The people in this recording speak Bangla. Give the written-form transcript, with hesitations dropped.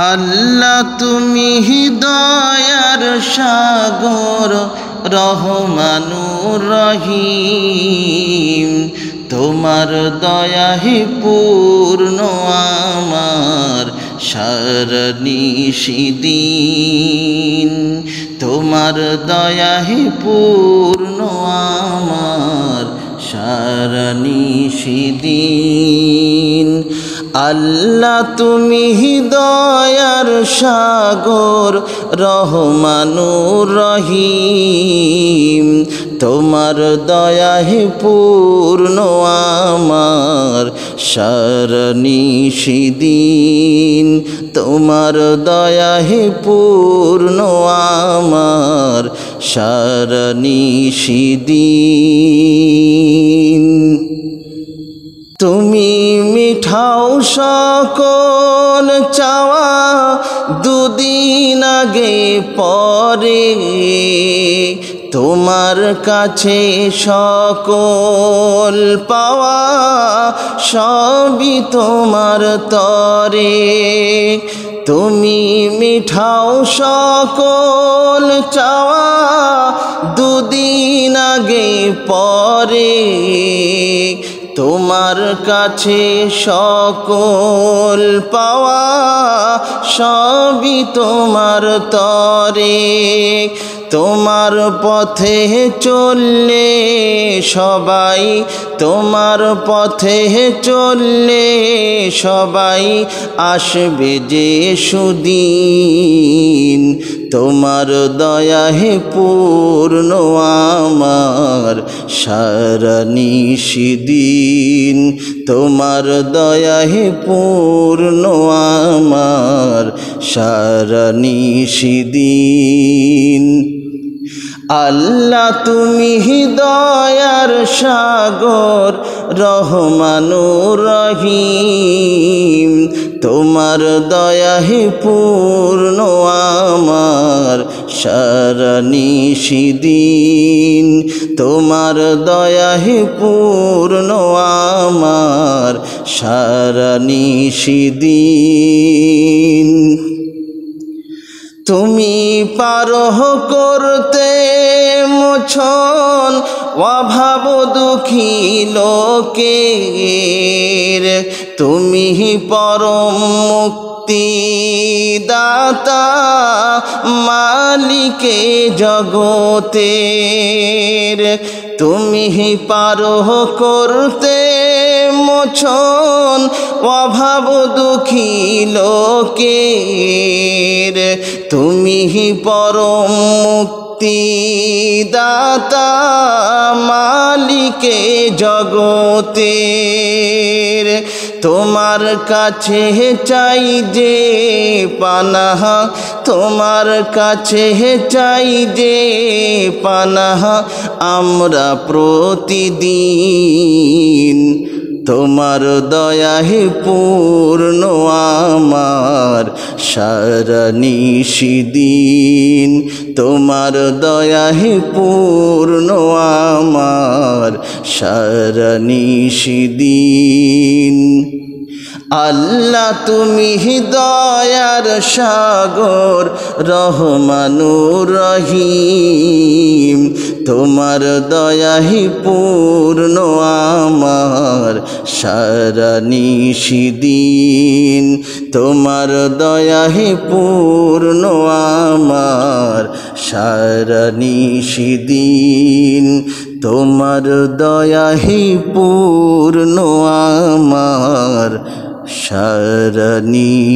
আল্লাহ তুমি দয়ার সাগর রহমানুর রহিম, তোমার দয়াহি পূর্ণ আমার সারানিশিদিন, তোমার দয়াহি পূর্ণ আমার সারানিশিদিন। আল্লাহ তুমি দয়ার সাগর রহমানুর রহিম, তোমার দয়াহি পূর্ণ আমার সারানিশিদিন, তোমার দয়াহি পূর্ণ আমার সারানিশিদিন। তুমি মিঠাও সকল চাওয়া দুদিন আগে পরে, তোমার কাছে সকল পাওয়া সবই তোমার তরে। তুমি মিঠাও সকল চাওয়া দুদিন আগে পরে, তোমার কাছে সকল পাওয়া সবই তোমার তরে। তোমার পথে চললে সবাই, তোমার পথে চললে সবাই আসবে যে সুদিন, তোমার দয়াহে পূর্ণ আমার সারানিশিদিন, তোমার দয়াহে পূর্ণ আমার সারানিশিদিন। আল্লাহ তুমি দয়ার সাগর রহমানুর রহিম, তোমার দয়াহি পূর্ণ আমার সারানিশিদিন, তোমার দয়াহি পূর্ণ আমার সারানিশিদিন। তুমি পারো করতে মোছন অভাব দুঃখী লোকের, তুমি পরম মুক্তি দাতা মালিকে জগতের। তুমি পারো করতে মোছন অভাব দুঃখী লোকের, তুমি পরম মুক্তি দাতা মালিকে জগতের। তোমার কাছে চাই যে পানাহা, তোমার কাছে চাই যে পানাহা আমরা প্রতিদিন, তোমার দয়াহে পূর্ণ আমার সারানিশিদিন, তোমার দয়াহে পূর্ণ আমার সারানিশিদিন। আল্লাহ তুমি দয়ার সাগর রহমানুর রহিম, তোমার দয়াহি পূর্ণ আমার সারানিশিদিন, তোমার দয়াহি পূর্ণ আমার সারানিশিদিন, তোমার দয়াহি পূর্ণ আমার সারানিশিদিন।